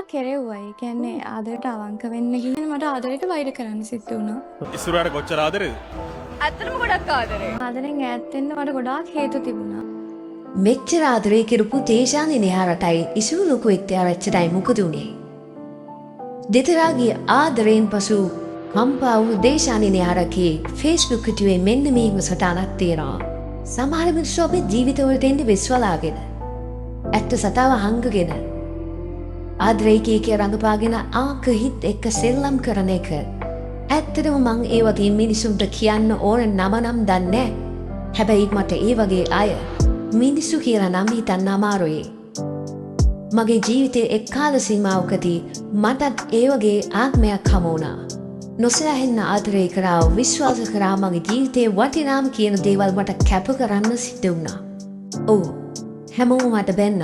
ගොඩාක් කෙරෙව්වා. ඒ කියන්නේ ආදරයට අවංක වෙන්න ගිහින් මට ආදරයට වෛර කරන්න සිද්ධ වුණා. ඉස්සරහට කොච්චර ආදරේද? ඇත්තටම ගොඩක් ආදරේ. ආදරෙන් ඈත් වෙන්න මට ගොඩාක් හේතු තිබුණා. මෙච්චර ආදරේ කරපු තේෂානි නෙහාරටයි ඉසුලුකු එක්තරච්චටයි මොකද උනේ? දෙතරාගේ ආදරයෙන් පසු කම්පා වූ දේශානි නෙහාරගේ ෆේස්බුක් පිටුවේ මෙන්න මේක සටහනක් තියෙනවා. සමහර මිනිස්සු අපේ ජීවිතවලට එන්නේ විශ්වලාගෙන. ඇත්ත සතාව හංගගෙන. ආදරේ කීකේ රඟපාගෙන ආක හිත් එක්ක සෙල්ලම් කරන එක. ඇත්තටම මං ඒ වගේ මිනිසුන්ට කියන්න ඕන නම නම් දන්නේ නැහැ. හැබැයි මට ඒ වගේ අය මිනිස්සු කියලා නම් හිතන්න අමාරුයි. මගේ ජීවිතේ එක් කාල සීමාවකදී මටත් ඒ වගේ ආත්මයක් හමු වුණා. නොසෑහෙන්න ආදරේ කරා විශ්වාස කරා මගේ ජීවිතේ වටිනාම කියන දේවල් මට කැප කරන්න සිද්ධ වුණා. ඔව් හැමෝම මට බැන්න.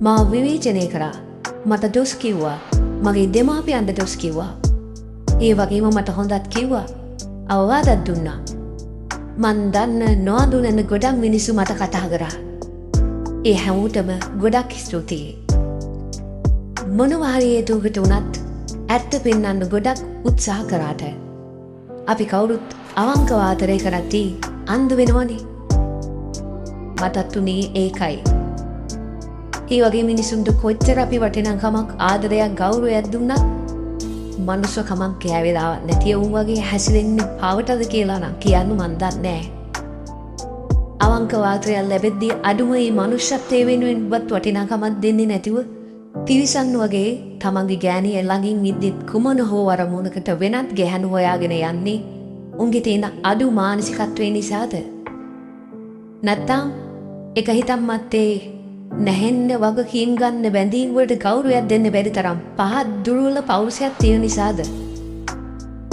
මාව විවේචනය කරා. මට දොස් කිව්වා. මගේ දෙමාපියන්ට දොස් කිව්වා. ඒ වගේම මට හොඳත් කිව්වා. අවවාදත් දුන්නා. මන් දන්න නොඅඳුනන ගොඩක් මිනිස්සු මට කතා කරා. ඒ හැමෝටම ගොඩක් ස්තුතියි. මොනවා හරි හේතුවකට උනත් ඇත්ත පෙන්වන්න ගොඩක් උත්සාහ කරාට අපි කවුරුත් අවංකව ආදරය කරද්දී අන්ධ වෙනවනේ. මටත් උනේ ඒකයි. ඒ වගේ මිනිසුන්ට කොච්චර අපි වටිනාකමක් ආදරයක් ගෞරවයක් දුන්නත් මනුස්සකමක් කෑවෙලා නැති වුන් වගේ හැසිරෙන්නේ පවටද කියලා නම් කියන්න මන් දන්නේ නැහැ. අවංකව ආදරයක් ලැබෙද්දී අඩුම මේ මනුෂ්‍යත්වයේ වෙනුවෙන්වත් වටිනාකමක් දෙන්නේ නැතිව තිරිසන් වගේ තමන්ගේ ගෑණිය ළඟින් ඉද්දිත් කුමන හෝ අරමුණකට වෙනත් ගැහැණු හොයාගෙන යන්නේ උන්ගේ තියෙන අඩු මානසිකත්වය නිසාද? නැත්නම් එක හිතම් මත්තේ නැහෙන්න වගකීම් ගන්න බැඳීම් වලට ගෞරවයක් දෙන්න බැරි තරම් පහත් දුර්වල පෞරුෂයක් තියෙන නිසාද?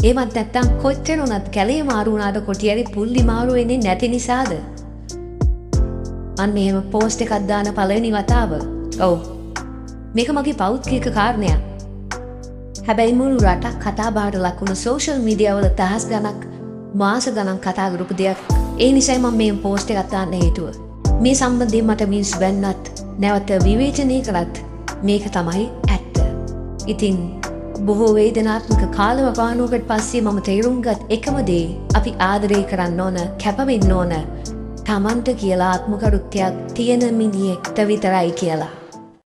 එහෙමත් නැත්නම් කොච්චර උනත් කැලේ මාරු වුණාට කොටියරි පුල්ලි මාරු වෙන්නේ නැති නිසාද? අන්න මෙහෙම පෝස්ට් එකක් දාන පළවෙනි වතාව. ඔව්. මේක මගේ පෞද්ගලික කාරණයක්. හැබැයි මුළු රටක් කතා බහට ලක් වුණ සෝෂල් මීඩියා වල දහස් ගණක් මාස ගණන් කතා කරපු දෙයක්. ඒ නිසයි මම මේ පෝස්ට් එකක් දාන්න හේතුව. මේ සම්බන්ධයෙන් මට මිනිස්සු බැන්නත් නැවත විවේචනය කළත් මේක තමයි ඇත්ත. ඉතින් බොහෝ වේදනාත්මක කාලවකවානුවකට පස්සේ මම තේරුම් ගත් එකම දේ අපි ආදරය කරන්න ඕන, කැප වෙන්න ඕන තමන්ට කියලා ආත්මකරුත්වයක් තියෙන මිනිහෙක්ට විතරයි කියලා.